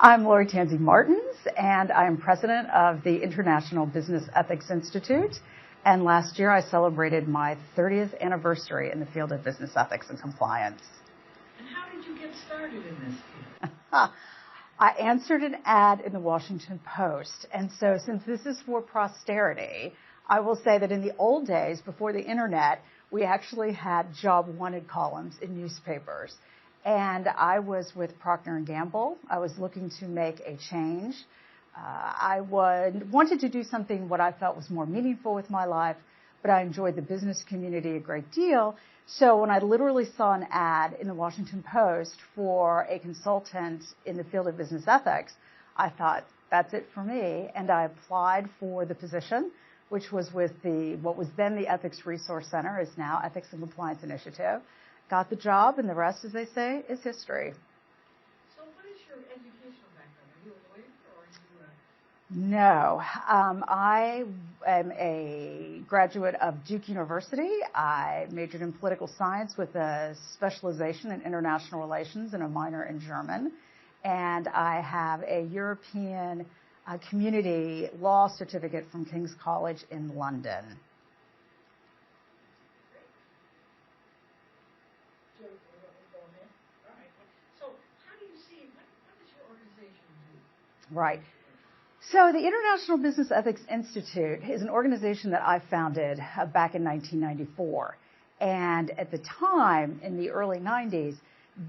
I'm Lori Tansey Martens, and I'm president of the International Business Ethics Institute. And last year, I celebrated my 30th anniversary in the field of business ethics and compliance. And how did you get started in this field? I answered an ad in the Washington Post. And so since this is for posterity, I will say that in the old days, before the internet, we actually had job wanted columns in newspapers. And I was with Procter & Gamble. I was looking to make a change. I wanted to do something what I felt was more meaningful with my life, but I enjoyed the business community a great deal. So when I literally saw an ad in the Washington Post for a consultant in the field of business ethics, I thought, that's it for me. And I applied for the position, which was with what was then the Ethics Resource Center, is now Ethics and Compliance Initiative. Got the job, and the rest, as they say, is history. So what is your educational background? Are you a lawyer or are you No. I am a graduate of Duke University. I majored in political science with a specialization in international relations and a minor in German. And I have a European community law certificate from King's College in London. Right. So the International Business Ethics Institute is an organization that I founded back in 1994. And at the time, in the early 90s,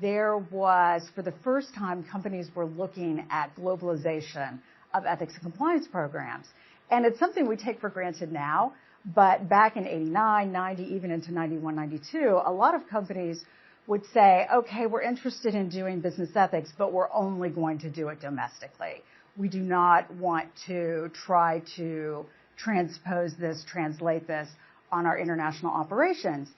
there was, for the first time, companies were looking at globalization of ethics and compliance programs. And it's something we take for granted now. But back in 89, 90, even into 91, 92, a lot of companies would say, okay, we're interested in doing business ethics, but we're only going to do it domestically. We do not want to try to transpose this, translate this on our international operations.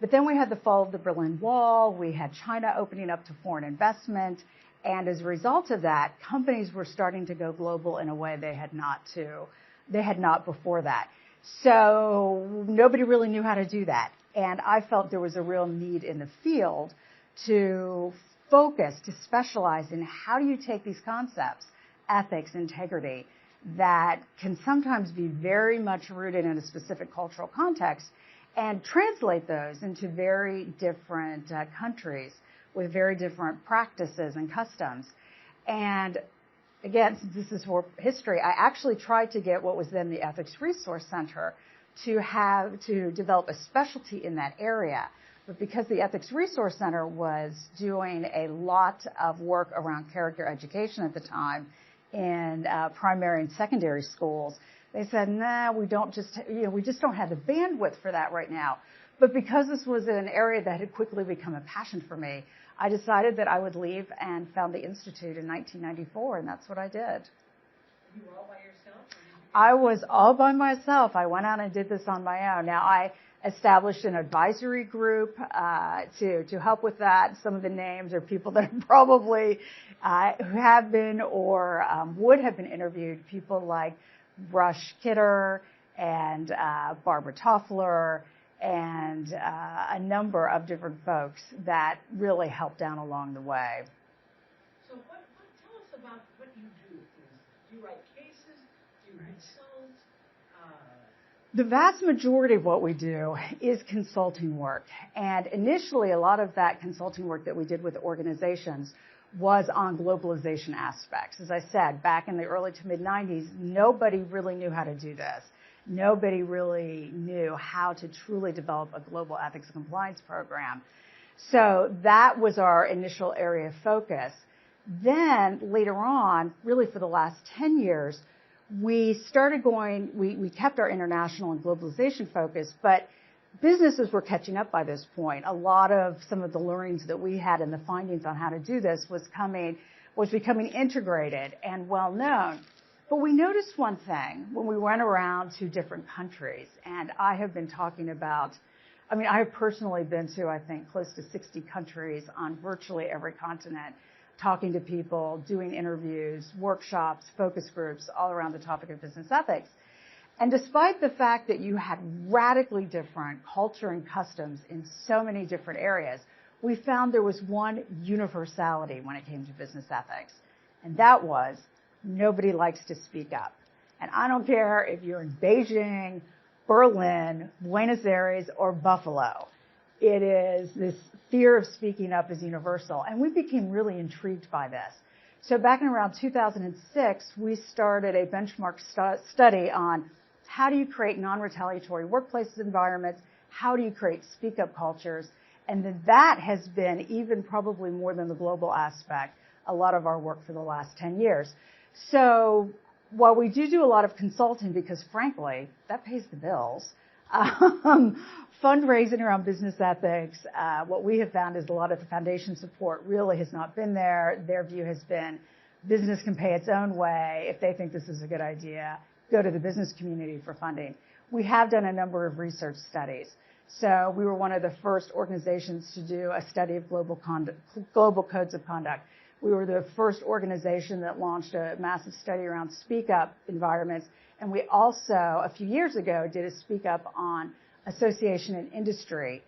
But then we had the fall of the Berlin Wall. We had China opening up to foreign investment. And as a result of that, companies were starting to go global in a way they had not before that. So nobody really knew how to do that. And I felt there was a real need in the field to focus, to specialize in how do you take these concepts, ethics, integrity, that can sometimes be very much rooted in a specific cultural context, and translate those into very different countries with very different practices and customs. And again, since this is for history, I actually tried to get what was then the Ethics Resource Center to develop a specialty in that area. But because the Ethics Resource Center was doing a lot of work around character education at the time in primary and secondary schools, they said, nah, we just don't have the bandwidth for that right now. But because this was an area that had quickly become a passion for me, I decided that I would leave and found the Institute in 1994, and that's what I did. You were all by yourself? I was all by myself. I went out and did this on my own. Now, I established an advisory group to help with that. Some of the names are people that are probably who have been or would have been interviewed, people like Rush Kidder and Barbara Toffler and a number of different folks that really helped down along the way. So tell us about what you do. Do you write cases? Do you write songs? The vast majority of what we do is consulting work. And initially, a lot of that consulting work that we did with organizations was on globalization aspects. As I said, back in the early to mid-90s, nobody really knew how to do this. Nobody really knew how to truly develop a global ethics and compliance program. So that was our initial area of focus. Then later on, really for the last 10 years, we kept our international and globalization focus, but businesses were catching up by this point. A lot of some of the learnings that we had and the findings on how to do this was becoming integrated and well known. But we noticed one thing when we went around to different countries, and I have personally been to, I think, close to 60 countries on virtually every continent, talking to people, doing interviews, workshops, focus groups, all around the topic of business ethics. And despite the fact that you had radically different culture and customs in so many different areas, we found there was one universality when it came to business ethics. and that was nobody likes to speak up. And I don't care if you're in Beijing, Berlin, Buenos Aires, or Buffalo. It is this fear of speaking up is universal. And we became really intrigued by this. So back in around 2006, we started a benchmark study on how do you create non-retaliatory workplace environments, how do you create speak-up cultures, and then that has been, even probably more than the global aspect, a lot of our work for the last 10 years. So while we do a lot of consulting, because frankly, that pays the bills, fundraising around business ethics, what we have found is a lot of the foundation support really has not been there. Their view has been business can pay its own way. If they think this is a good idea, go to the business community for funding. We have done a number of research studies. So we were one of the first organizations to do a study of global codes of conduct. We were the first organization that launched a massive study around speak-up environments. And we also, a few years ago, did a speak-up on association and industry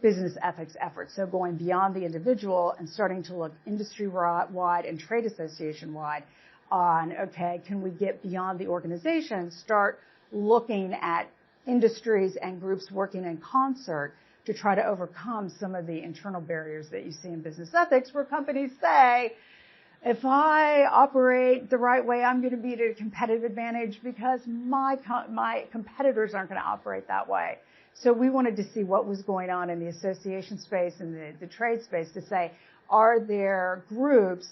business ethics efforts. So going beyond the individual and starting to look industry-wide and trade association-wide on, okay, can we get beyond the organization, start looking at industries and groups working in concert to try to overcome some of the internal barriers that you see in business ethics, where companies say, if I operate the right way, I'm going to be at a competitive advantage because my competitors aren't going to operate that way. So we wanted to see what was going on in the association space and the trade space to say, are there groups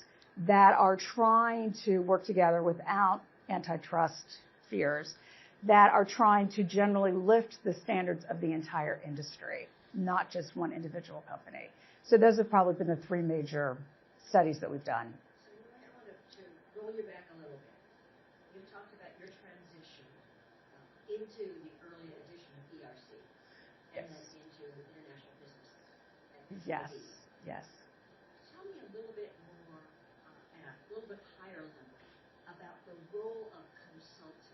that are trying to work together without antitrust fears, that are trying to generally lift the standards of the entire industry, not just one individual company. So those have probably been the three major studies that we've done. So you might want to roll you back a little bit. You talked about your transition into the early edition of ERC, and then into International Business. Yes, yes. Tell me a little bit more, at a little bit higher level, about the role of consultants.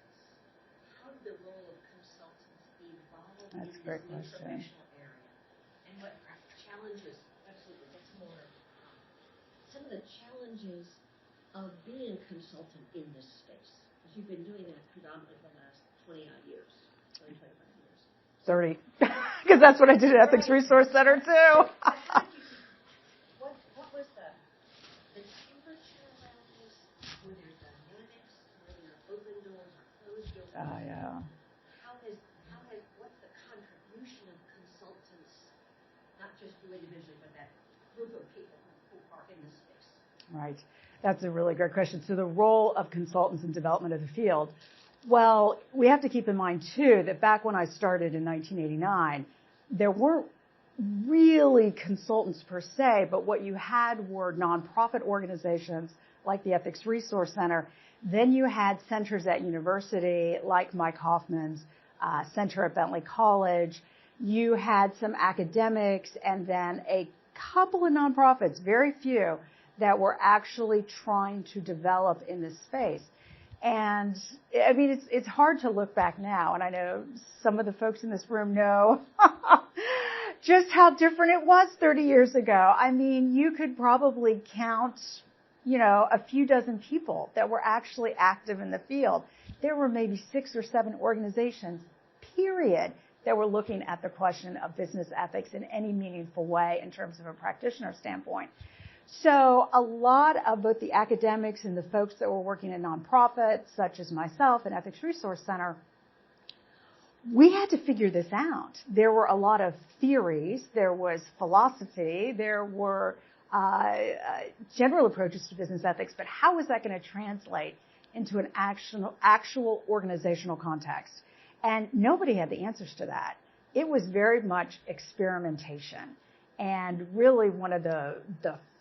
How did the role of consultants evolve in this new professional area? And what challenges, absolutely, what's more, some of the challenges of being a consultant in this space? Because you've been doing that predominantly the last 20-odd years, 20, 25 years. 30, because that's what I did at Ethics Resource Center, too. What was the temperature around this? Were there dynamics? Were there open doors or closed doors? Oh, yeah. What's the contribution of consultants, not just you individually, but that group of people who are in this space? Right. That's a really great question. So the role of consultants in development of the field, well, we have to keep in mind, too, that back when I started in 1989, there weren't really consultants per se, but what you had were nonprofit organizations like the Ethics Resource Center. Then you had centers at university like Mike Hoffman's center at Bentley College. You had some academics and then a couple of nonprofits, very few, that were actually trying to develop in this space. And I mean, it's hard to look back now, and I know some of the folks in this room know just how different it was 30 years ago. I mean, you could probably count, a few dozen people that were actually active in the field. There were maybe 6 or 7 organizations, period, that were looking at the question of business ethics in any meaningful way in terms of a practitioner standpoint. So a lot of both the academics and the folks that were working in nonprofits, such as myself and Ethics Resource Center, we had to figure this out. There were a lot of theories. There was philosophy. There were general approaches to business ethics, but how is that going to translate into an actual organizational context? And nobody had the answers to that. It was very much experimentation. And really one of the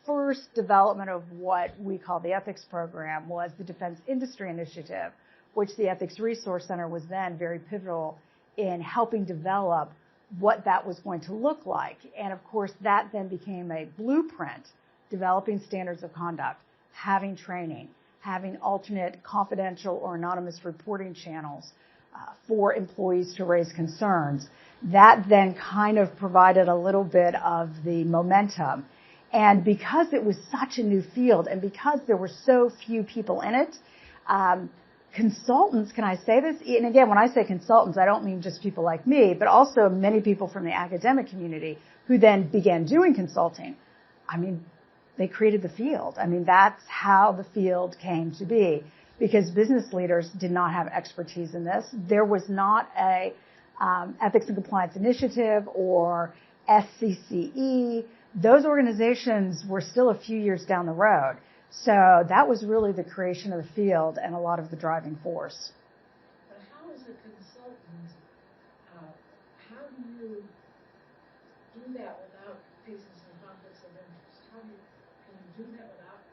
first development of what we call the ethics program was the Defense Industry Initiative, which the Ethics Resource Center was then very pivotal in helping develop what that was going to look like. And of course, that then became a blueprint, developing standards of conduct, having training, having alternate confidential or anonymous reporting channels for employees to raise concerns. That then kind of provided a little bit of the momentum. And because it was such a new field and because there were so few people in it, consultants, can I say this? And again, when I say consultants, I don't mean just people like me, but also many people from the academic community who then began doing consulting. I mean, they created the field. I mean, that's how the field came to be, because business leaders did not have expertise in this. There was not a ethics and compliance initiative or SCCE. Those organizations were still a few years down the road. So that was really the creation of the field and a lot of the driving force. But how is a consultant, how do you do that without facing some conflicts of interest? Can you do that without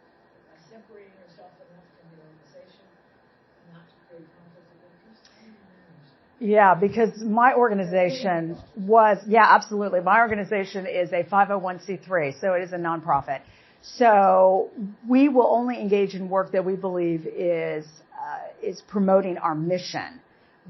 separating yourself enough from the organization and not to create conflicts of interest? How do you manage that? Yeah, because my organization absolutely. My organization is a 501c3, so it is a nonprofit. So we will only engage in work that we believe is promoting our mission,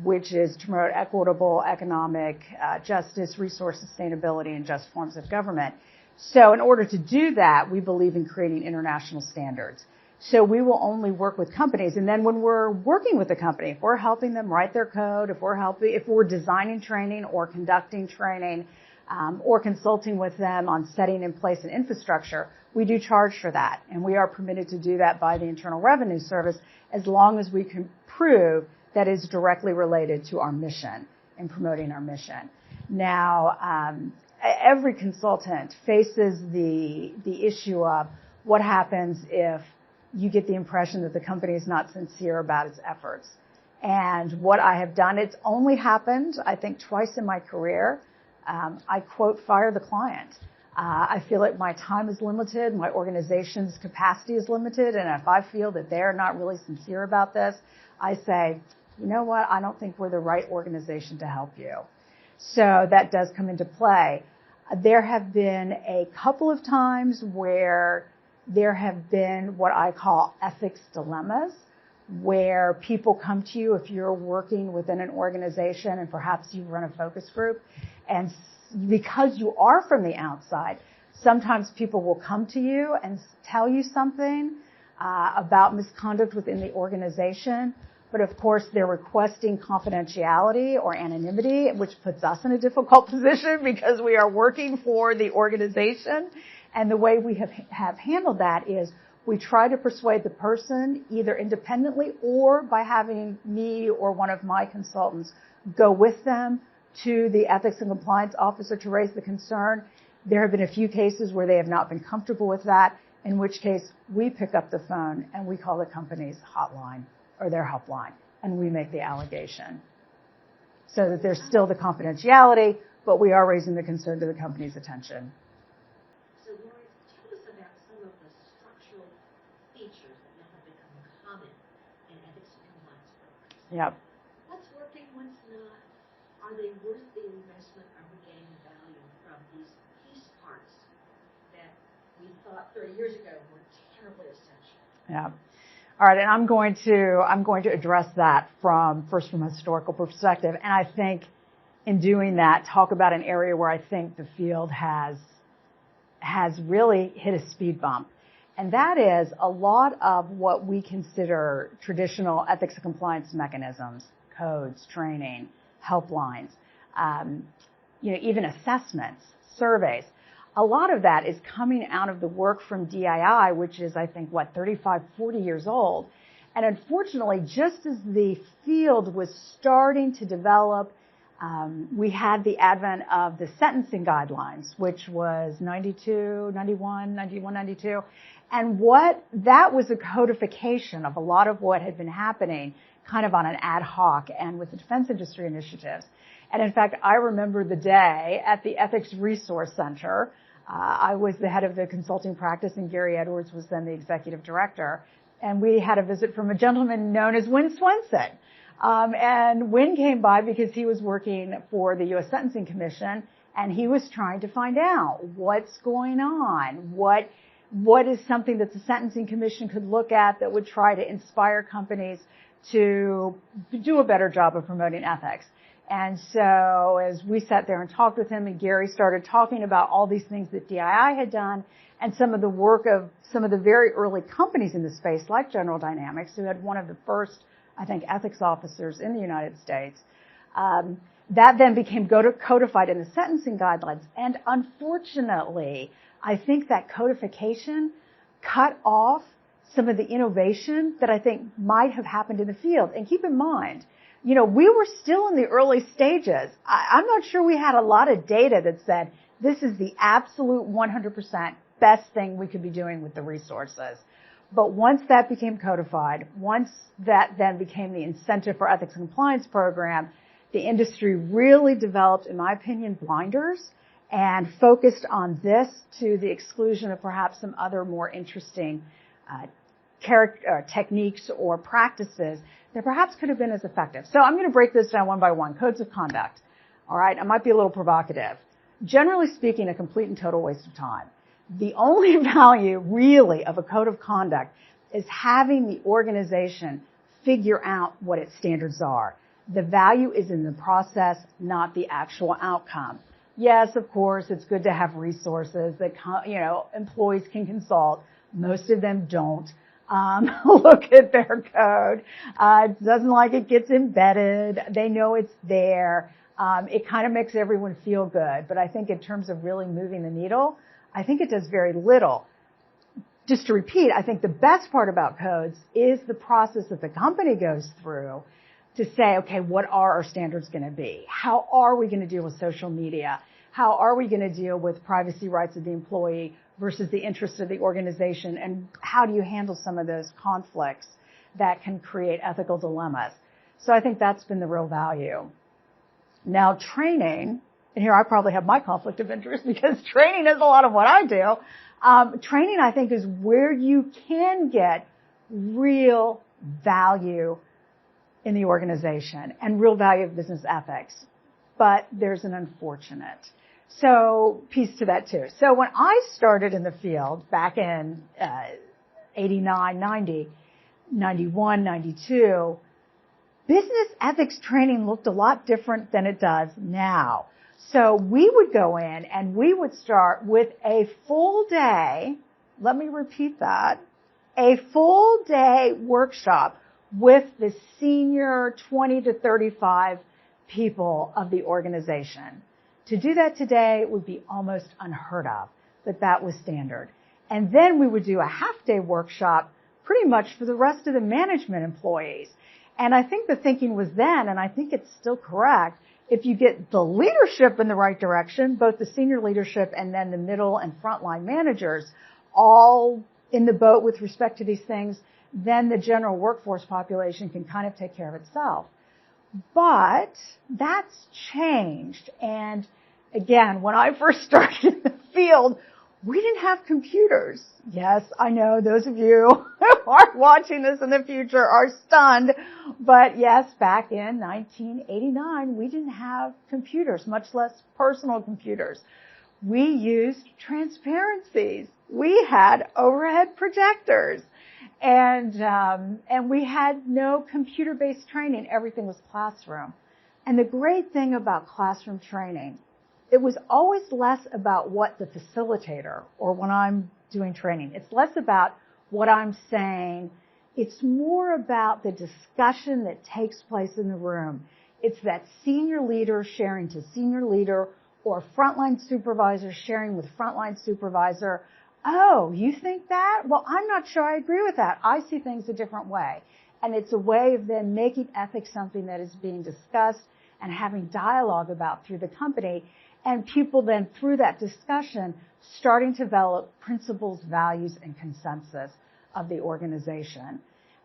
which is to promote equitable economic justice, resource sustainability, and just forms of government. So in order to do that, we believe in creating international standards. So we will only work with companies. And then when we're working with a company, if we're helping them write their code, if we're designing training or conducting training, or consulting with them on setting in place an infrastructure, we do charge for that. And we are permitted to do that by the Internal Revenue Service as long as we can prove that is directly related to our mission and promoting our mission. Now, every consultant faces the issue of what happens if you get the impression that the company is not sincere about its efforts. And what I have done, it's only happened, I think, twice in my career. I quote, fire the client. I feel like my time is limited, my organization's capacity is limited, and if I feel that they're not really sincere about this, I say, you know what, I don't think we're the right organization to help you. So that does come into play. There have been a couple of times where there have been what I call ethics dilemmas, where people come to you if you're working within an organization and perhaps you run a focus group. And because you are from the outside, sometimes people will come to you and tell you something about misconduct within the organization. But of course, they're requesting confidentiality or anonymity, which puts us in a difficult position because we are working for the organization. And the way we have handled that is we try to persuade the person either independently or by having me or one of my consultants go with them to the ethics and compliance officer to raise the concern. There have been a few cases where they have not been comfortable with that, in which case we pick up the phone and we call the company's hotline or their helpline, and we make the allegation so that there's still the confidentiality, but we are raising the concern to the company's attention. So, Lori, tell us about some of the structural features that now have become common in ethics and compliance programs. Yep. What's working, what's not? Are they worth the investment? Are we getting value from these piece parts that we thought 30 years ago were terribly essential? Yeah. All right, and I'm going to address that from a historical perspective, and I think in doing that, talk about an area where I think the field has really hit a speed bump, and that is a lot of what we consider traditional ethics and compliance mechanisms, codes, training, helplines, even assessments, surveys. A lot of that is coming out of the work from DII, which is, I think, 35, 40 years old. And unfortunately, just as the field was starting to develop, we had the advent of the sentencing guidelines, which was 91, 92. And that was a codification of a lot of what had been happening kind of on an ad hoc and with the defense industry initiatives. And in fact, I remember the day at the Ethics Resource Center. I was the head of the consulting practice, and Gary Edwards was then the executive director. And we had a visit from a gentleman known as Win Swenson. And Win came by because he was working for the U.S. Sentencing Commission, and he was trying to find out what's going on, what is something that the Sentencing Commission could look at that would try to inspire companies to do a better job of promoting ethics. And so as we sat there and talked with him, and Gary started talking about all these things that DII had done and some of the work of some of the very early companies in the space, like General Dynamics, who had one of the first, I think, ethics officers in the United States, that then became codified in the sentencing guidelines. And unfortunately, I think that codification cut off some of the innovation that I think might have happened in the field. And keep in mind, we were still in the early stages. I'm not sure we had a lot of data that said this is the absolute 100% best thing we could be doing with the resources. But once that became codified, once that then became the incentive for ethics and compliance program, the industry really developed, in my opinion, blinders and focused on this to the exclusion of perhaps some other more interesting techniques or practices that perhaps could have been as effective. So I'm going to break this down one by one. Codes of conduct. All right, I might be a little provocative. Generally speaking, a complete and total waste of time. The only value, really, of a code of conduct is having the organization figure out what its standards are. The value is in the process, not the actual outcome. Yes, of course, it's good to have resources that, employees can consult. Most of them don't look at their code. It doesn't like it gets embedded. They know it's there. It kind of makes everyone feel good. But I think in terms of really moving the needle, I think it does very little. Just to repeat, I think the best part about codes is the process that the company goes through to say, okay, what are our standards going to be? How are we going to deal with social media? How are we going to deal with privacy rights of the employee versus the interests of the organization? And how do you handle some of those conflicts that can create ethical dilemmas? So I think that's been the real value. Now, training, and here I probably have my conflict of interest because training is a lot of what I do. Training, I think, is where you can get real value in the organization and real value of business ethics. But there's an unfortunate piece to that too. So when I started in the field back in 89, 90, 91, 92, business ethics training looked a lot different than it does now. So we would go in and we would start with a full day, let me repeat that, a full day workshop with the senior 20 to 35 people of the organization. To do that today would be almost unheard of, but that was standard. And then we would do a half-day workshop pretty much for the rest of the management employees. And I think the thinking was then, and I think it's still correct, if you get the leadership in the right direction, both the senior leadership and then the middle and frontline managers, all in the boat with respect to these things, then the general workforce population can kind of take care of itself. But that's changed. And again, when I first started in the field, we didn't have computers. Yes, I know those of you who are watching this in the future are stunned. But yes, back in 1989, we didn't have computers, much less personal computers. We used transparencies. We had overhead projectors. And we had no computer-based training. Everything was classroom. And the great thing about classroom training, it was always less about what the facilitator or when I'm doing training. It's less about what I'm saying. It's more about the discussion that takes place in the room. It's that senior leader sharing to senior leader or frontline supervisor sharing with frontline supervisor. Oh, you think that? Well, I'm not sure I agree with that. I see things a different way. And it's a way of then making ethics something that is being discussed and having dialogue about through the company. And people then, through that discussion, starting to develop principles, values, and consensus of the organization.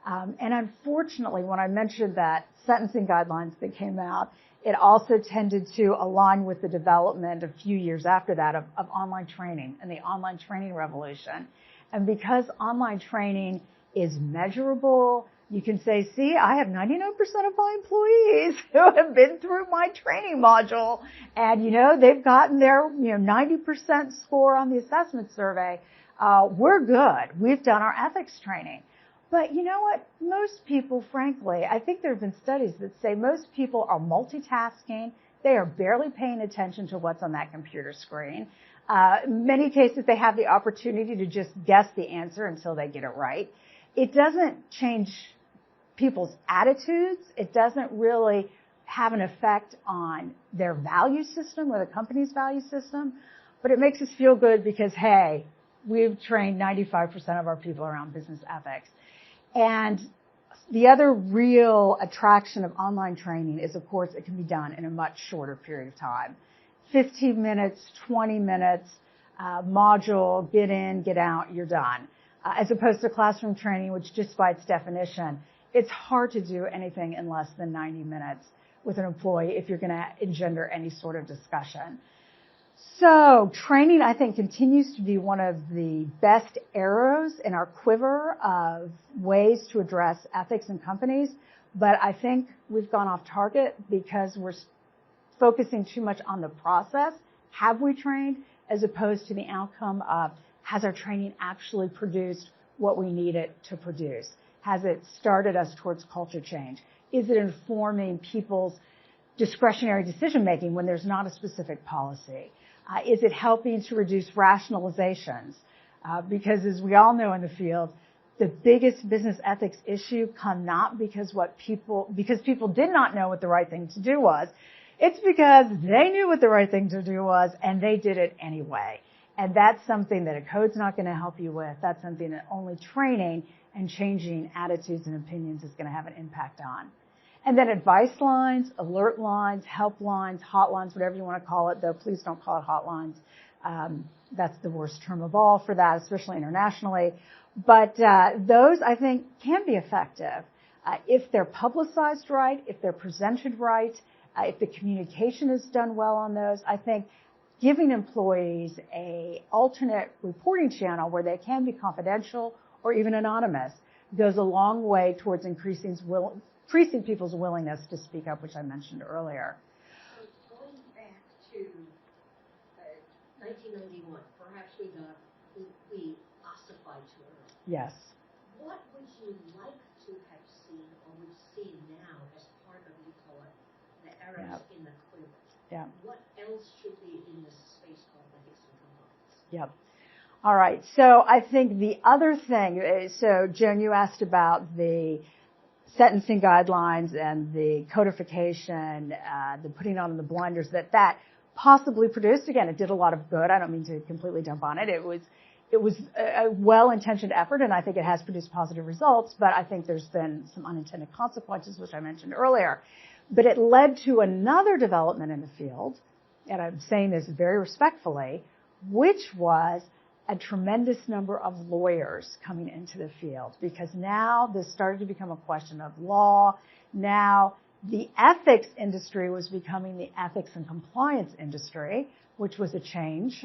And unfortunately, when I mentioned that sentencing guidelines that came out, it also tended to align with the development a few years after that of online training and the online training revolution. And because online training is measurable, you can say, see, I have 99% of my employees who have been through my training module. And, they've gotten their, 90% score on the assessment survey. We're good. We've done our ethics training. But you know what? Most people, frankly, I think there have been studies that say most people are multitasking. They are barely paying attention to what's on that computer screen. In many cases, they have the opportunity to just guess the answer until they get it right. It doesn't change people's attitudes. It doesn't really have an effect on their value system or the company's value system. But it makes us feel good because, hey, we've trained 95% of our people around business ethics. And the other real attraction of online training is, of course, it can be done in a much shorter period of time. 15 minutes, 20 minutes, module, get in, get out, you're done. As opposed to classroom training, which just by its definition, it's hard to do anything in less than 90 minutes with an employee if you're going to engender any sort of discussion. So training, I think, continues to be one of the best arrows in our quiver of ways to address ethics in companies. But I think we've gone off target because we're focusing too much on the process. Have we trained? As opposed to the outcome of, has our training actually produced what we need it to produce? Has it started us towards culture change? Is it informing people's discretionary decision making when there's not a specific policy? Is it helping to reduce rationalizations? Because as we all know in the field, the biggest business ethics issue come not because people did not know what the right thing to do was. It's because they knew what the right thing to do was and they did it anyway. And that's something that a code's not going to help you with. That's something that only training and changing attitudes and opinions is going to have an impact on. And then advice lines, alert lines, help lines, hotlines, whatever you want to call it, though please don't call it hotlines. That's the worst term of all for that, especially internationally. But those, I think, can be effective if they're publicized right, if they're presented right, if the communication is done well on those. I think giving employees a alternate reporting channel where they can be confidential or even anonymous goes a long way towards increasing people's willingness to speak up, which I mentioned earlier. So going back to 1991, perhaps we ossified too early. Yes. What would you like to have seen or would see now as part of, you call it, the arrows in the quiver? Yeah. What else should be in this space called ethics and compliance? Yep. All right. So I think the other thing, so Joan, you asked about the sentencing guidelines and the codification, the putting on the blinders that possibly produced. Again, it did a lot of good. I don't mean to completely dump on it. It was a well-intentioned effort, and I think it has produced positive results, but I think there's been some unintended consequences, which I mentioned earlier. But it led to another development in the field, and I'm saying this very respectfully, which was a tremendous number of lawyers coming into the field, because now this started to become a question of law. Now the ethics industry was becoming the ethics and compliance industry, which was a change.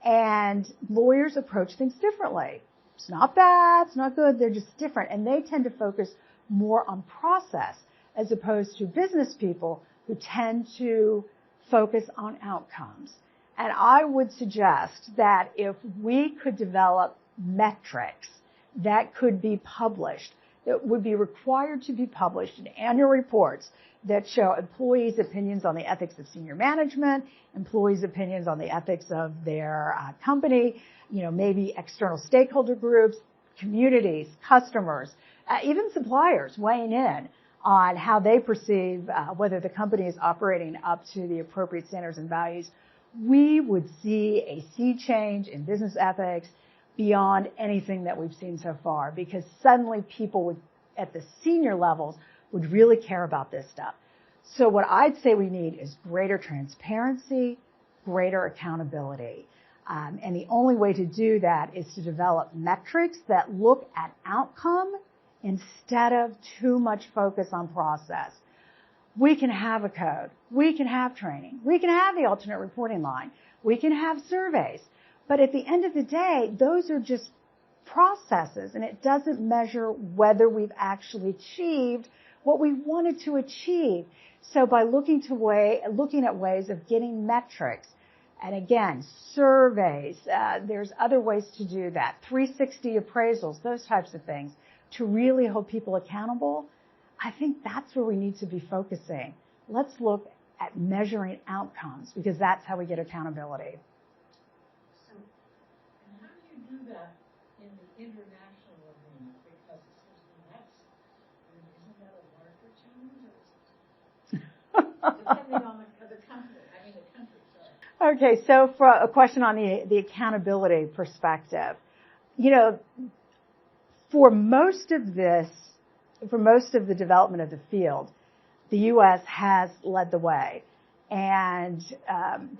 And lawyers approach things differently. It's not bad, it's not good, they're just different. And they tend to focus more on process as opposed to business people who tend to focus on outcomes. And I would suggest that if we could develop metrics that could be published, that would be required to be published in annual reports that show employees' opinions on the ethics of senior management, employees' opinions on the ethics of their company, maybe external stakeholder groups, communities, customers, even suppliers weighing in on how they perceive whether the company is operating up to the appropriate standards and values, we would see a sea change in business ethics beyond anything that we've seen so far, because suddenly people would, at the senior levels, would really care about this stuff. So what I'd say we need is greater transparency, greater accountability. And the only way to do that is to develop metrics that look at outcome instead of too much focus on process. We can have a code. We can have training. We can have the alternate reporting line. We can have surveys. But at the end of the day, those are just processes, and it doesn't measure whether we've actually achieved what we wanted to achieve. So by looking at ways of getting metrics, and again, surveys, there's other ways to do that, 360 appraisals, those types of things, to really hold people accountable, I think that's where we need to be focusing. Let's look at measuring outcomes, because that's how we get accountability. So, and how do you do that in the international arena? Because it seems to me isn't that a larger challenge? Depending on the country, sorry. Okay, so for a question on the accountability perspective, for most of the development of the field, the U.S. has led the way. And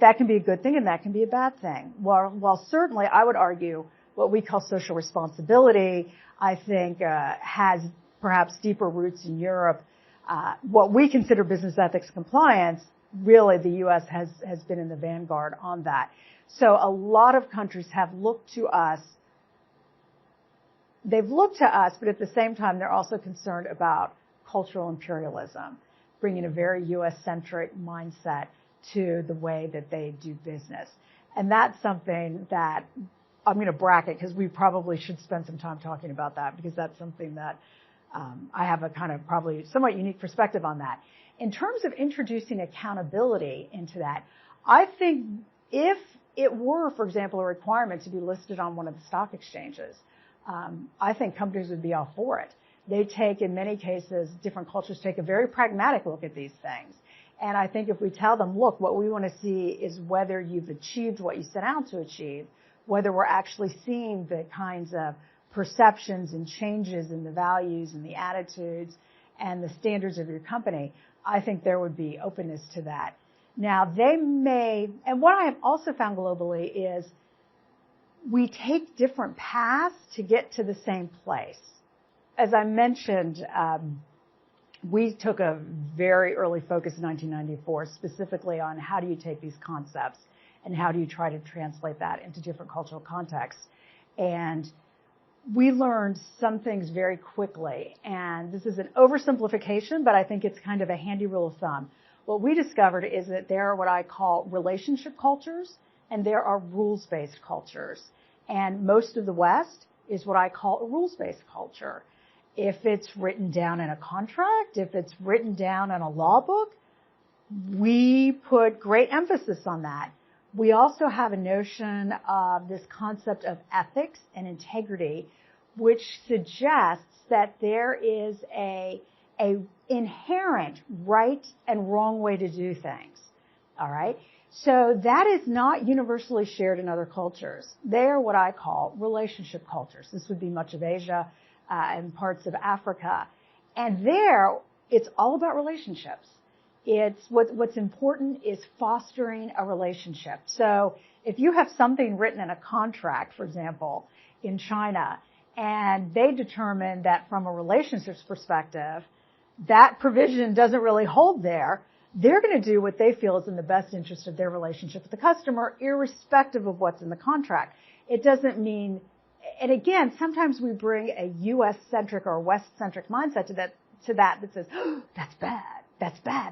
that can be a good thing and that can be a bad thing. While certainly I would argue what we call social responsibility, I think has perhaps deeper roots in Europe. What we consider business ethics compliance, really the U.S. has been in the vanguard on that. So a lot of countries have looked to us. They've looked to us, but at the same time, they're also concerned about cultural imperialism, bringing a very U.S.-centric mindset to the way that they do business. And that's something that I'm going to bracket, because we probably should spend some time talking about that, because that's something that I have a kind of probably somewhat unique perspective on that. In terms of introducing accountability into that, I think if it were, for example, a requirement to be listed on one of the stock exchanges, I think companies would be all for it. They take, in many cases, different cultures take a very pragmatic look at these things. And I think if we tell them, look, what we want to see is whether you've achieved what you set out to achieve, whether we're actually seeing the kinds of perceptions and changes in the values and the attitudes and the standards of your company, I think there would be openness to that. Now, they may, and what I have also found globally is we take different paths to get to the same place. As I mentioned, we took a very early focus in 1994 specifically on how do you take these concepts and how do you try to translate that into different cultural contexts. And we learned some things very quickly. And this is an oversimplification, but I think it's kind of a handy rule of thumb. What we discovered is that there are what I call relationship cultures and there are rules-based cultures. And most of the West is what I call a rules-based culture. If it's written down in a contract, if it's written down in a law book, we put great emphasis on that. We also have a notion of this concept of ethics and integrity, which suggests that there is a inherent right and wrong way to do things. All right? So that is not universally shared in other cultures. They are what I call relationship cultures. This would be much of Asia and parts of Africa. And there, it's all about relationships. It's what's important is fostering a relationship. So if you have something written in a contract, for example, in China, and they determine that from a relationships perspective, that provision doesn't really hold there, they're going to do what they feel is in the best interest of their relationship with the customer, irrespective of what's in the contract. It doesn't mean, and again, sometimes we bring a U.S.-centric or West-centric mindset to that says, oh, that's bad,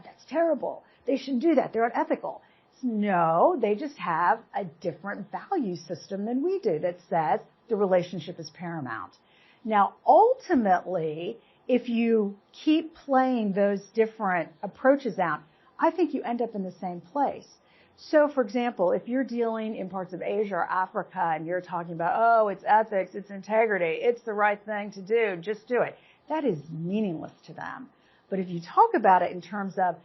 that's terrible. They shouldn't do that. They're unethical. No, they just have a different value system than we do that says the relationship is paramount. Now, ultimately, if you keep playing those different approaches out, I think you end up in the same place. So, for example, if you're dealing in parts of Asia or Africa and you're talking about, oh, it's ethics, it's integrity, it's the right thing to do, just do it, that is meaningless to them. But if you talk about it in terms of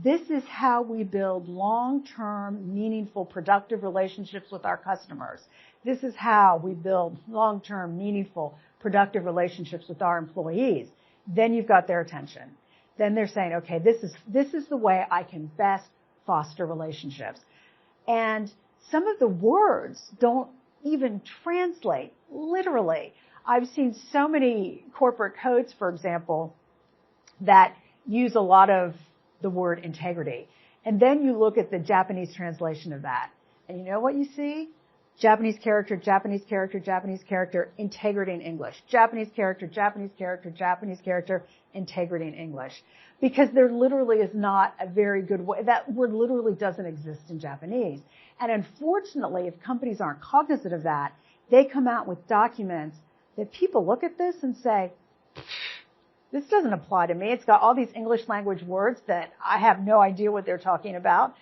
this is how we build long-term, meaningful, productive relationships with our customers. This is how we build long-term, meaningful, productive relationships with our employees. Then you've got their attention. Then they're saying, okay, this is the way I can best foster relationships. And some of the words don't even translate literally. I've seen so many corporate codes, for example, that use a lot of the word integrity. And then you look at the Japanese translation of that. And you know what you see? Japanese character, Japanese character, Japanese character, integrity in English. Japanese character, Japanese character, Japanese character, integrity in English. Because there literally is not a very good way. That word literally doesn't exist in Japanese. And unfortunately, if companies aren't cognizant of that, they come out with documents that people look at this and say, this doesn't apply to me. It's got all these English language words that I have no idea what they're talking about.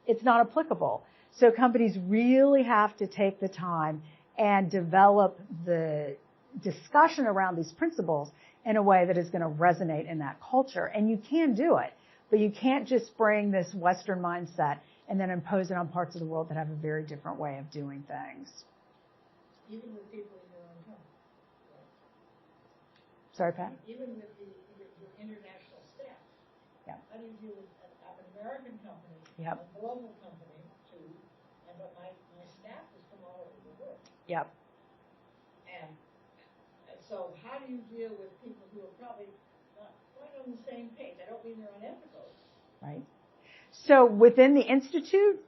It's not applicable. So companies really have to take the time and develop the discussion around these principles in a way that is going to resonate in that culture. And you can do it, but you can't just bring this Western mindset and then impose it on parts of the world that have a very different way of doing things. Even with people in your own home. Right? Sorry, Pat? Even with your international staff. Yeah. How do you deal with an American company, yep. a global company, too, but my staff is from all over the world. Yep. And so how do you deal with people who are probably not quite on the same page? I don't mean they're unethical. Right. So within the Institute,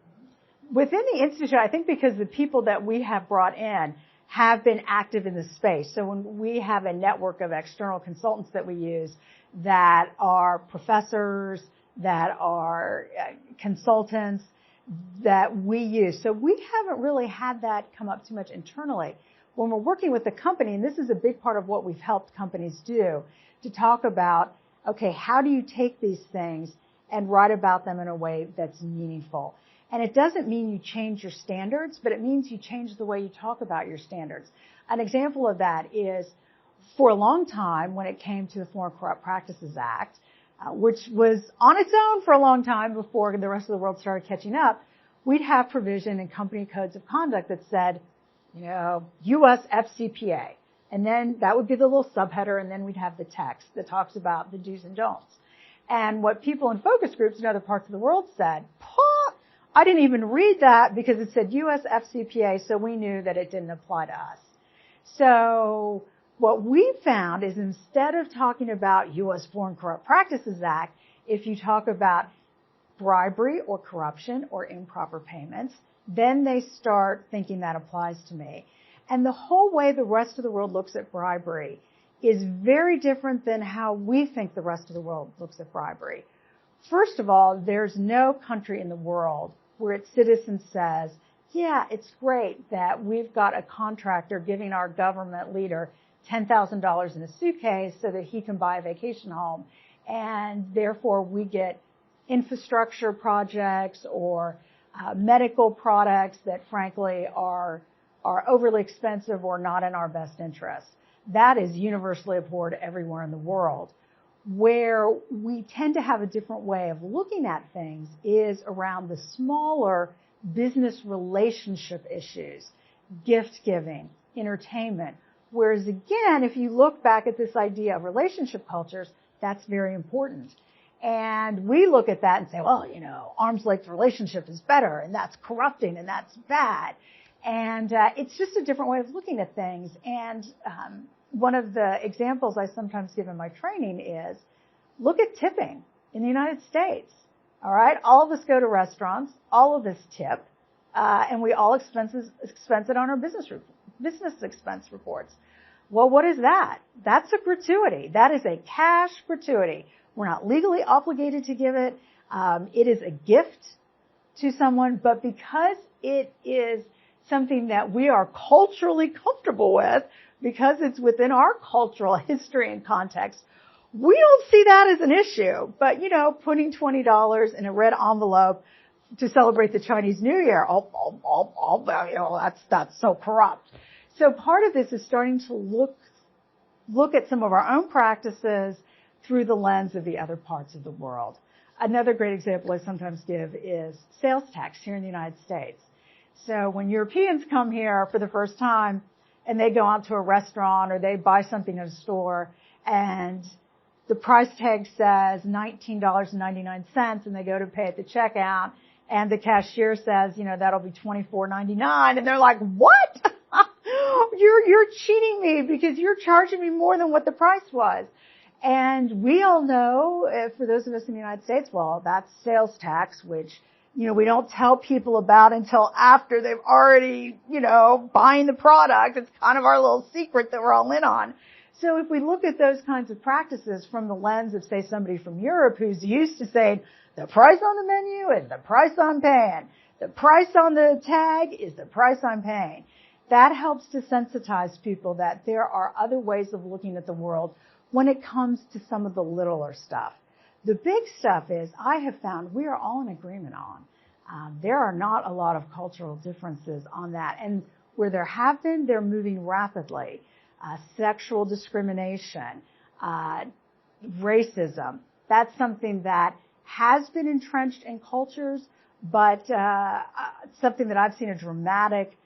I think because the people that we have brought in have been active in the space. So when we have a network of external consultants that we use that are professors, that are consultants that we use. So we haven't really had that come up too much internally. When we're working with a company, and this is a big part of what we've helped companies do, to talk about, okay, how do you take these things and write about them in a way that's meaningful? And it doesn't mean you change your standards, but it means you change the way you talk about your standards. An example of that is, for a long time, when it came to the Foreign Corrupt Practices Act, which was on its own for a long time before the rest of the world started catching up, we'd have provision in company codes of conduct that said, U.S. FCPA. And then that would be the little subheader, and then we'd have the text that talks about the do's and don'ts. And what people in focus groups in other parts of the world said, I didn't even read that because it said U.S. FCPA, so we knew that it didn't apply to us. So what we found is instead of talking about U.S. Foreign Corrupt Practices Act, if you talk about bribery or corruption or improper payments, then they start thinking that applies to me. And the whole way the rest of the world looks at bribery is very different than how we think the rest of the world looks at bribery. First of all, there's no country in the world where its citizen says, yeah, it's great that we've got a contractor giving our government leader $10,000 in a suitcase so that he can buy a vacation home, and therefore we get infrastructure projects or medical products that frankly are overly expensive or not in our best interest. That is universally abhorred everywhere in the world. Where we tend to have a different way of looking at things is around the smaller business relationship issues, gift giving, entertainment. Whereas again, if you look back at this idea of relationship cultures, that's very important. And we look at that and say, well, arm's length relationship is better, and that's corrupting, and that's bad. And it's just a different way of looking at things. And one of the examples I sometimes give in my training is, look at tipping in the United States. All right? All of us go to restaurants. All of us tip. And we all expense it on our business expense reports. Well, what is that? That's a gratuity. That is a cash gratuity. We're not legally obligated to give it. It is a gift to someone, but because it is something that we are culturally comfortable with, because it's within our cultural history and context, we don't see that as an issue. But, putting $20 in a red envelope to celebrate the Chinese New Year, that's so corrupt. So part of this is starting to look at some of our own practices through the lens of the other parts of the world. Another great example I sometimes give is sales tax here in the United States. So when Europeans come here for the first time and they go out to a restaurant or they buy something at a store and the price tag says $19.99 and they go to pay at the checkout and the cashier says, that'll be $24.99, and they're like, what? You're cheating me because you're charging me more than what the price was. And we all know, for those of us in the United States, well, that's sales tax, which, we don't tell people about until after they've already, buying the product. It's kind of our little secret that we're all in on. So if we look at those kinds of practices from the lens of, say, somebody from Europe who's used to saying, the price on the menu is the price I'm paying. The price on the tag is the price I'm paying. that helps to sensitize people that there are other ways of looking at the world when it comes to some of the littler stuff. The big stuff is, I have found we are all in agreement on. There are not a lot of cultural differences on that. And where there have been, they're moving rapidly. Sexual discrimination, racism, that's something that has been entrenched in cultures, but something that I've seen a dramatic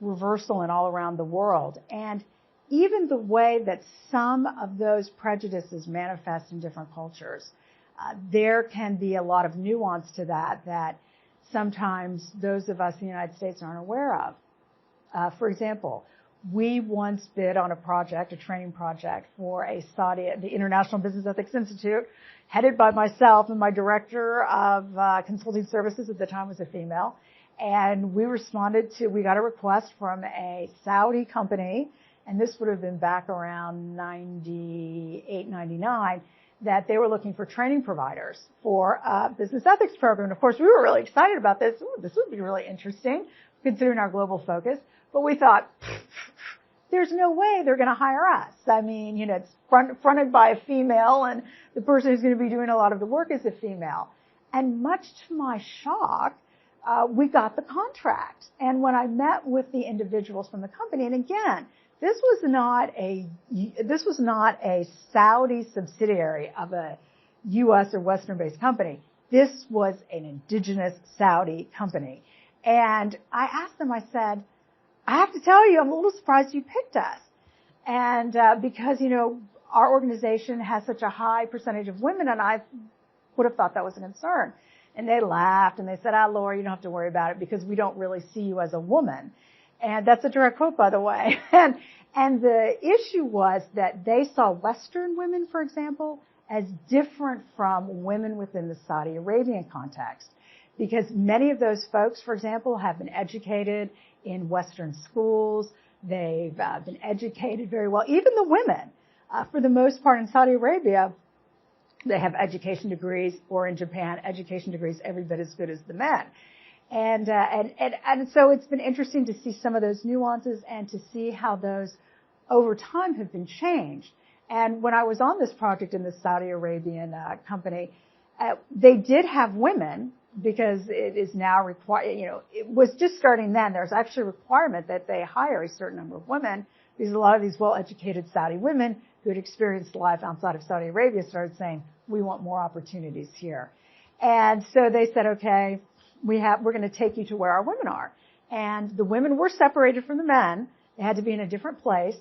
reversal in all around the world. And even the way that some of those prejudices manifest in different cultures, there can be a lot of nuance to that sometimes those of us in the United States aren't aware of. For example, we once bid on a training project for the International Business Ethics Institute, headed by myself, and my director of consulting services at the time was a female. And we got a request from a Saudi company, and this would have been back around 98, 99, that they were looking for training providers for a business ethics program. And of course, we were really excited about this. Ooh, this would be really interesting, considering our global focus. But we thought, there's no way they're going to hire us. I mean, it's fronted by a female, and the person who's going to be doing a lot of the work is a female. And much to my shock, we got the contract. And when I met with the individuals from the company, and again, this was not a Saudi subsidiary of a U.S. or Western-based company. This was an indigenous Saudi company. And I asked them, I said, I have to tell you, I'm a little surprised you picked us. And because, our organization has such a high percentage of women, and I would have thought that was a concern. And they laughed, and they said, Laura, you don't have to worry about it because we don't really see you as a woman. And that's a direct quote, by the way. And the issue was that they saw Western women, for example, as different from women within the Saudi Arabian context. Because many of those folks, for example, have been educated in Western schools. They've been educated very well. Even the women, for the most part in Saudi Arabia, they have education degrees, or in Japan, education degrees every bit as good as the men. And so it's been interesting to see some of those nuances and to see how those over time have been changed. And when I was on this project in the Saudi Arabian company, they did have women, because it is now required, it was just starting then. There's actually a requirement that they hire a certain number of women, because a lot of these well-educated Saudi women who had experienced life outside of Saudi Arabia started saying, we want more opportunities here. And so they said, okay, we're going to take you to where our women are. And the women were separated from the men. They had to be in a different place.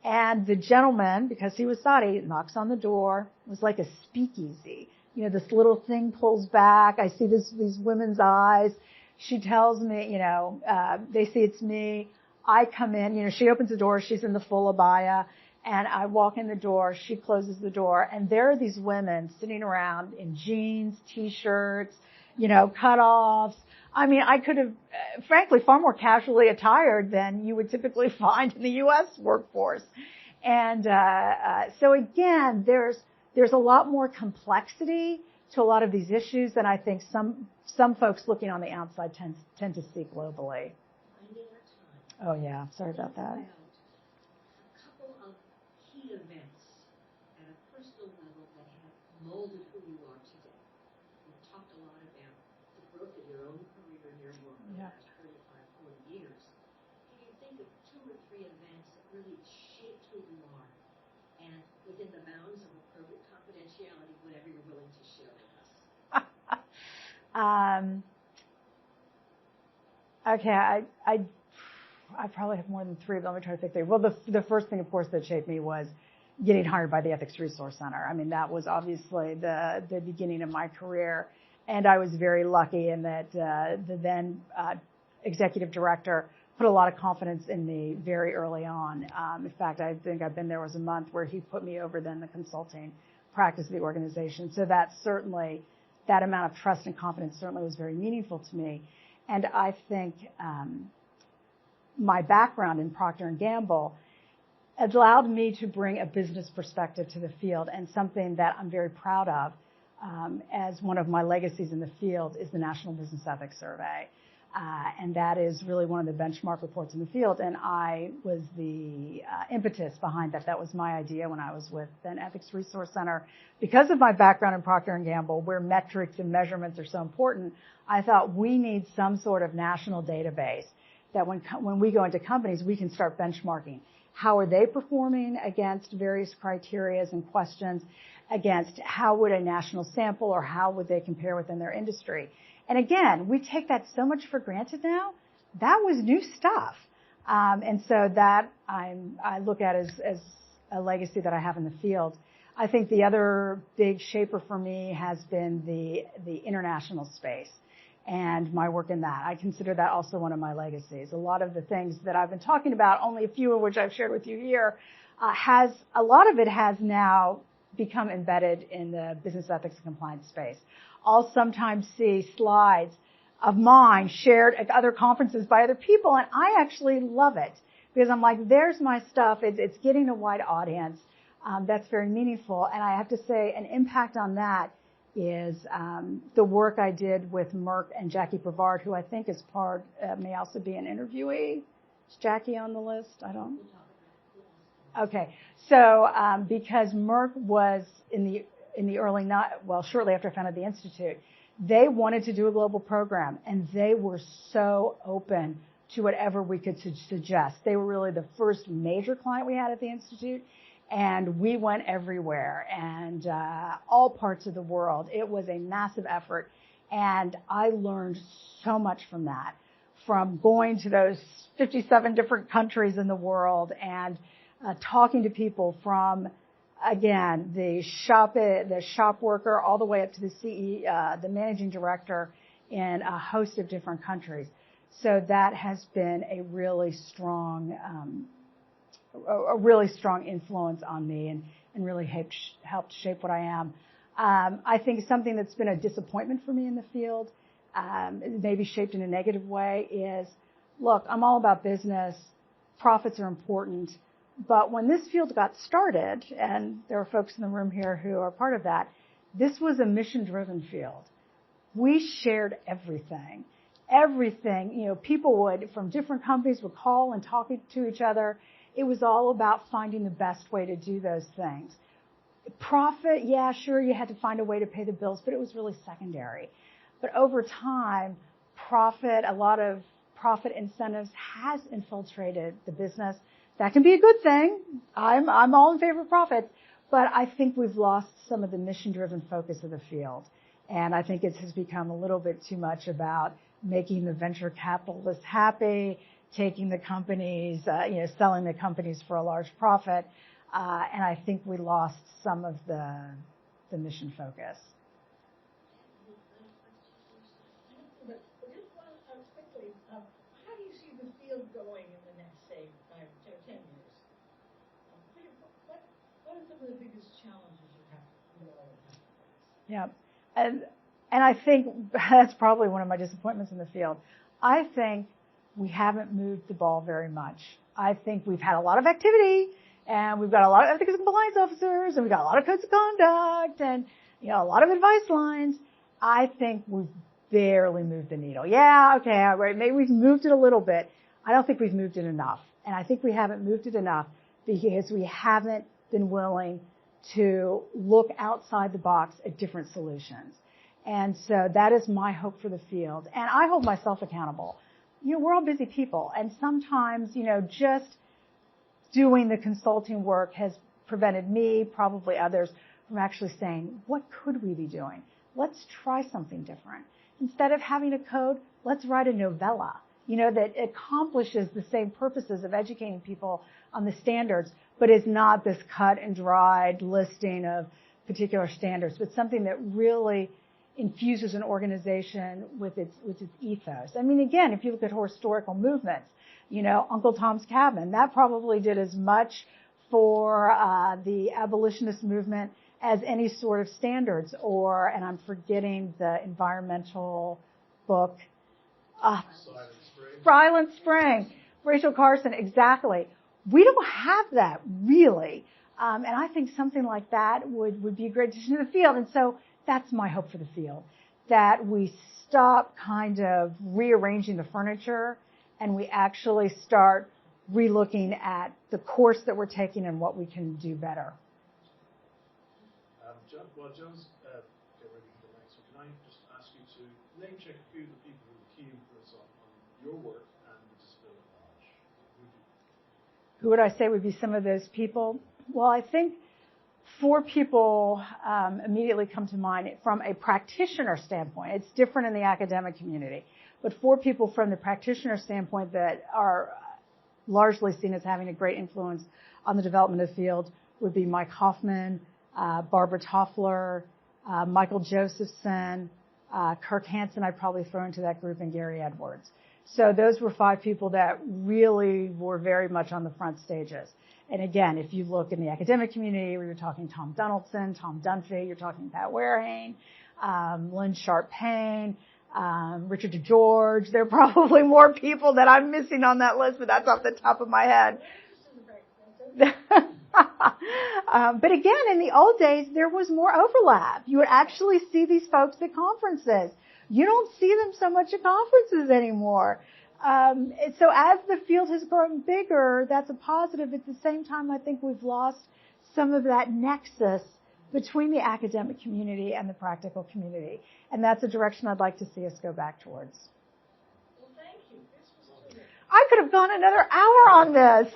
And the gentleman, because he was Saudi, knocks on the door. It was like a speakeasy. This little thing pulls back. I see these women's eyes. She tells me, they see it's me. I come in, she opens the door. She's in the full abaya. And I walk in the door. She closes the door. And there are these women sitting around in jeans, T-shirts, cutoffs. I mean, I could have, frankly, far more casually attired than you would typically find in the U.S. workforce. And so again, there's a lot more complexity to a lot of these issues than I think some folks looking on the outside tend to see globally. Oh yeah, sorry about that. A couple of key events at a personal level that have molded who you are today. We've talked a lot about the growth of your own career and your work in the last 35, 40 years. Can you think of 2 or 3 events that really shaped who you are? And within the bounds of appropriate confidentiality, whatever you're willing to share with us. Okay, I probably have more than 3, but let me try to think. Well, the first thing, of course, that shaped me was getting hired by the Ethics Resource Center. I mean, that was obviously the beginning of my career, and I was very lucky in that the then executive director put a lot of confidence in me very early on. In fact, I think I've been there was a month where he put me over then the consulting practice of the organization. So that amount of trust and confidence certainly was very meaningful to me. And I think my background in Procter & Gamble allowed me to bring a business perspective to the field, and something that I'm very proud of as one of my legacies in the field is the National Business Ethics Survey. And that is really one of the benchmark reports in the field. And I was the impetus behind that. That was my idea when I was with an Ethics Resource Center. Because of my background in Procter & Gamble, where metrics and measurements are so important, I thought we need some sort of national database that when we go into companies, we can start benchmarking. How are they performing against various criteria and questions, against how would a national sample or how would they compare within their industry? And again, we take that so much for granted now. That was new stuff. And so that I look at as a legacy that I have in the field. I think the other big shaper for me has been the international space and my work in that. I consider that also one of my legacies. A lot of the things that I've been talking about, only a few of which I've shared with you here, a lot of it has now become embedded in the business ethics and compliance space. I'll sometimes see slides of mine shared at other conferences by other people, and I actually love it because I'm like, there's my stuff. It's getting a wide audience. That's very meaningful, and I have to say an impact on that is the work I did with Merck and Jackie Brevard, who I think is may also be an interviewee. Is Jackie on the list? I don't. Okay, so because Merck was in the early shortly after I founded the institute, they wanted to do a global program, and they were so open to whatever we could suggest. They were really the first major client we had at the institute. And we went everywhere and all parts of the world. It was a massive effort. And I learned so much from that, from going to those 57 different countries in the world and talking to people from, again, the shop worker all the way up to the CEO, the managing director in a host of different countries. So that has been a really strong influence on me and really helped shape what I am. I think something that's been a disappointment for me in the field, maybe shaped in a negative way, is, look, I'm all about business. Profits are important. But when this field got started, and there are folks in the room here who are part of that, this was a mission-driven field. We shared everything. Everything, people from different companies would call and talk to each other. It was all about finding the best way to do those things. Profit, yeah, sure, you had to find a way to pay the bills, but it was really secondary. But over time, a lot of profit incentives has infiltrated the business. That can be a good thing. I'm all in favor of profits, but I think we've lost some of the mission-driven focus of the field. And I think it has become a little bit too much about making the venture capitalists happy, taking the companies, selling the companies for a large profit, and I think we lost some of the mission focus. But just quickly, how do you see the field going in the next, say, 5 to 10 years? What are some of the biggest challenges you all have to face? Yeah, and I think that's probably one of my disappointments in the field. I think we haven't moved the ball very much. I think we've had a lot of activity, and we've got a lot of ethics and compliance officers, and we've got a lot of codes of conduct, and a lot of advice lines. I think we've barely moved the needle. Yeah, okay, right, maybe we've moved it a little bit. I don't think we've moved it enough, and I think we haven't moved it enough because we haven't been willing to look outside the box at different solutions. And so that is my hope for the field, and I hold myself accountable. We're all busy people, and sometimes, just doing the consulting work has prevented me, probably others, from actually saying, what could we be doing? Let's try something different. Instead of having a code, let's write a novella, that accomplishes the same purposes of educating people on the standards, but is not this cut and dried listing of particular standards, but something that really infuses an organization with its ethos. I mean, again, if you look at historical movements, Uncle Tom's Cabin, that probably did as much for the abolitionist movement as any sort of standards, and I'm forgetting the environmental book, Silent Spring, Rachel Carson, exactly. We don't have that, really. And I think something like that would be a great addition to the field. And so that's my hope for the field, that we stop kind of rearranging the furniture and we actually start relooking at the course that we're taking and what we can do better. While John's get ready for the next one, can I just ask you to name check a few of the people who are key influence on your work and the Disability Lodge? Who would I say would be some of those people? Well, I think 4 people immediately come to mind from a practitioner standpoint. It's different in the academic community, but 4 people from the practitioner standpoint that are largely seen as having a great influence on the development of the field would be Mike Hoffman, Barbara Toffler, Michael Josephson, Kirk Hansen I'd probably throw into that group, and Gary Edwards. So those were 5 people that really were very much on the front stages. And again, if you look in the academic community, where you're talking Tom Donaldson, Tom Dunphy, you're talking Pat Warehane, Lynn Sharp-Payne, Richard DeGeorge. There are probably more people that I'm missing on that list, but that's off the top of my head. But again, in the old days, there was more overlap. You would actually see these folks at conferences. You don't see them so much at conferences anymore. So as the field has grown bigger, that's a positive. At the same time, I think we've lost some of that nexus between the academic community and the practical community. And that's a direction I'd like to see us go back towards. Well, thank you. This was terrific. I could have gone another hour on this.